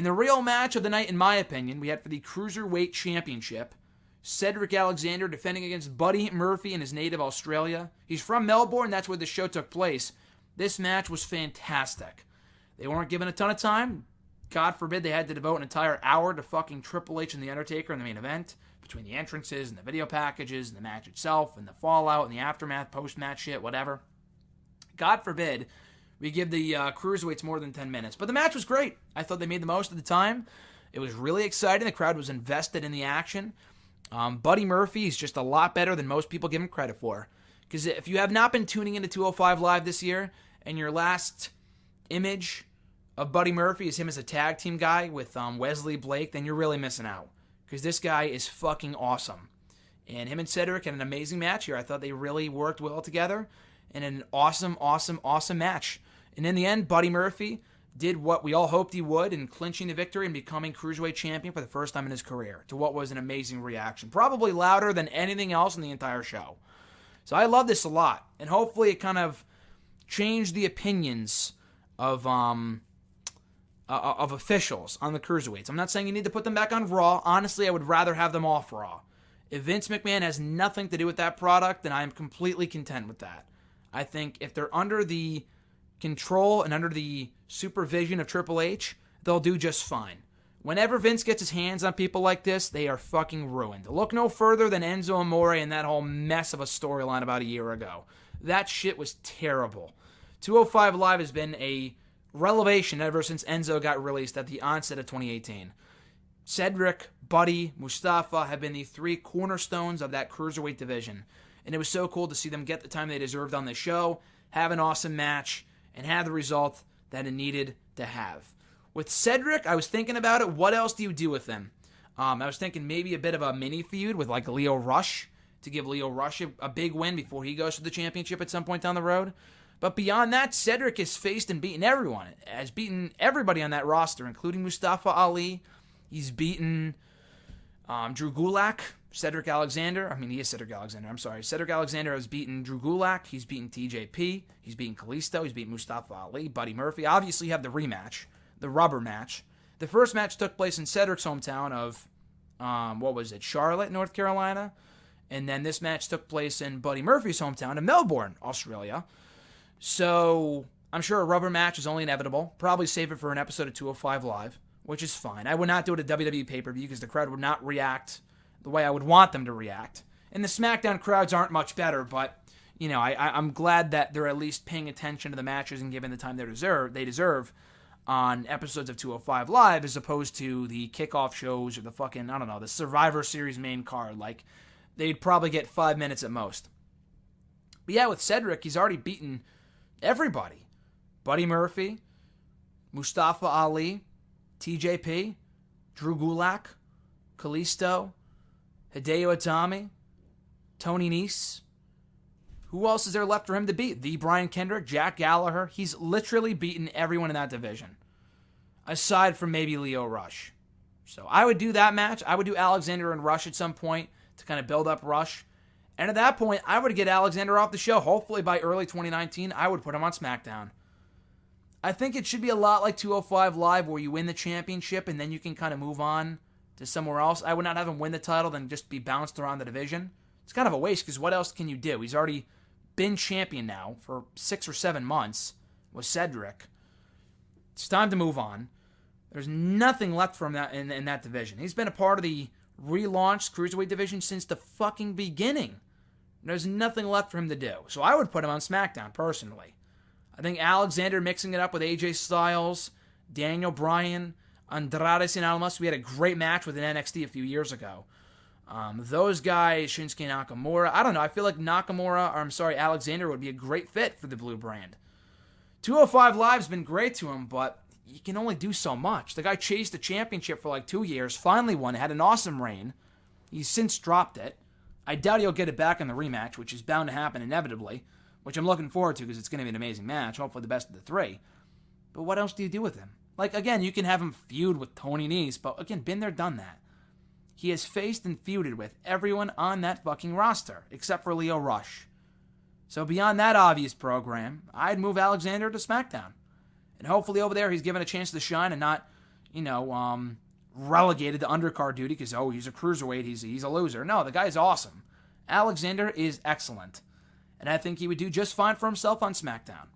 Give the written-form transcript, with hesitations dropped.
In the real match of the night, in my opinion, we had for the Cruiserweight Championship, Cedric Alexander defending against Buddy Murphy in his native Australia. He's from Melbourne, that's where the show took place. This match was fantastic. They weren't given a ton of time. God forbid they had to devote an entire hour to fucking Triple H and The Undertaker in the main event, between the entrances and the video packages and the match itself and the fallout and the aftermath, post-match shit, whatever. God forbid we give the Cruiserweights more than 10 minutes. But the match was great. I thought they made the most of the time. It was really exciting. The crowd was invested in the action. Buddy Murphy is just a lot better than most people give him credit for. Because if you have not been tuning into 205 Live this year, and your last image of Buddy Murphy is him as a tag team guy with Wesley Blake, then you're really missing out. Because this guy is fucking awesome. And him and Cedric had an amazing match here. I thought they really worked well together. And an awesome, awesome, awesome match. And in the end, Buddy Murphy did what we all hoped he would in clinching the victory and becoming Cruiserweight Champion for the first time in his career, to what was an amazing reaction. Probably louder than anything else in the entire show. So I love this a lot. And hopefully it kind of changed the opinions of officials on the Cruiserweights. I'm not saying you need to put them back on Raw. Honestly, I would rather have them off Raw. If Vince McMahon has nothing to do with that product, then I am completely content with that. I think if they're under the control and under the supervision of Triple H, they'll do just fine. Whenever Vince gets his hands on people like this, they are fucking ruined. Look no further than Enzo Amore and that whole mess of a storyline about a year ago. That shit was terrible. 205 Live has been a revelation ever since Enzo got released at the onset of 2018. Cedric, Buddy, Mustafa have been the three cornerstones of that Cruiserweight division. And it was so cool to see them get the time they deserved on the show, have an awesome match, and have the result that it needed to have. With Cedric, I was thinking about it. What else do you do with him? I was thinking maybe a bit of a mini feud with like Leo Rush to give Leo Rush a big win before he goes to the championship at some point down the road. But beyond that, Cedric has faced and beaten everyone. Has beaten everybody on that roster, including Mustafa Ali. He's beaten Drew Gulak, Cedric Alexander. I mean, he is Cedric Alexander. I'm sorry. Cedric Alexander has beaten Drew Gulak. He's beaten TJP. He's beaten Kalisto. He's beaten Mustafa Ali, Buddy Murphy. Obviously, you have the rematch, the rubber match. The first match took place in Cedric's hometown of, Charlotte, North Carolina. And then this match took place in Buddy Murphy's hometown of Melbourne, Australia. So I'm sure a rubber match is only inevitable. Probably save it for an episode of 205 Live, which is fine. I would not do it at WWE pay-per-view because the crowd would not react the way I would want them to react. And the SmackDown crowds aren't much better, but, you know, I'm glad that they're at least paying attention to the matches and giving the time they deserve on episodes of 205 Live as opposed to the kickoff shows or the fucking, I don't know, the Survivor Series main card. Like, they'd probably get 5 minutes at most. But yeah, with Cedric, he's already beaten everybody. Buddy Murphy, Mustafa Ali, TJP, Drew Gulak, Kalisto, Hideo Itami, Tony Nese. Who else is there left for him to beat? The Brian Kendrick, Jack Gallagher. He's literally beaten everyone in that division. Aside from maybe Leo Rush. So I would do that match. I would do Alexander and Rush at some point to kind of build up Rush. And at that point, I would get Alexander off the show. Hopefully by early 2019, I would put him on SmackDown. I think it should be a lot like 205 Live where you win the championship and then you can kind of move on to somewhere else. I would not have him win the title, then just be bounced around the division. It's kind of a waste because what else can you do? He's already been champion now for 6 or 7 months with Cedric. It's time to move on. There's nothing left from that in that division. He's been a part of the relaunched Cruiserweight division since the fucking beginning. There's nothing left for him to do. So I would put him on SmackDown, personally. I think Alexander mixing it up with AJ Styles, Daniel Bryan, Andrade Cien Almas. We had a great match with an NXT a few years ago. Those guys, Shinsuke Nakamura. I don't know. I feel like Alexander would be a great fit for the blue brand. 205 Live's been great to him, but you can only do so much. The guy chased the championship for like 2 years, finally won, had an awesome reign. He's since dropped it. I doubt he'll get it back in the rematch, which is bound to happen inevitably, which I'm looking forward to because it's going to be an amazing match, hopefully the best of the 3. But what else do you do with him? Like, again, you can have him feud with Tony Nese, but again, been there, done that. He has faced and feuded with everyone on that fucking roster, except for Leo Rush. So beyond that obvious program, I'd move Alexander to SmackDown. And hopefully over there he's given a chance to shine and not, relegated to undercard duty because, he's a cruiserweight, he's a loser. No, the guy's awesome. Alexander is excellent. And I think he would do just fine for himself on SmackDown.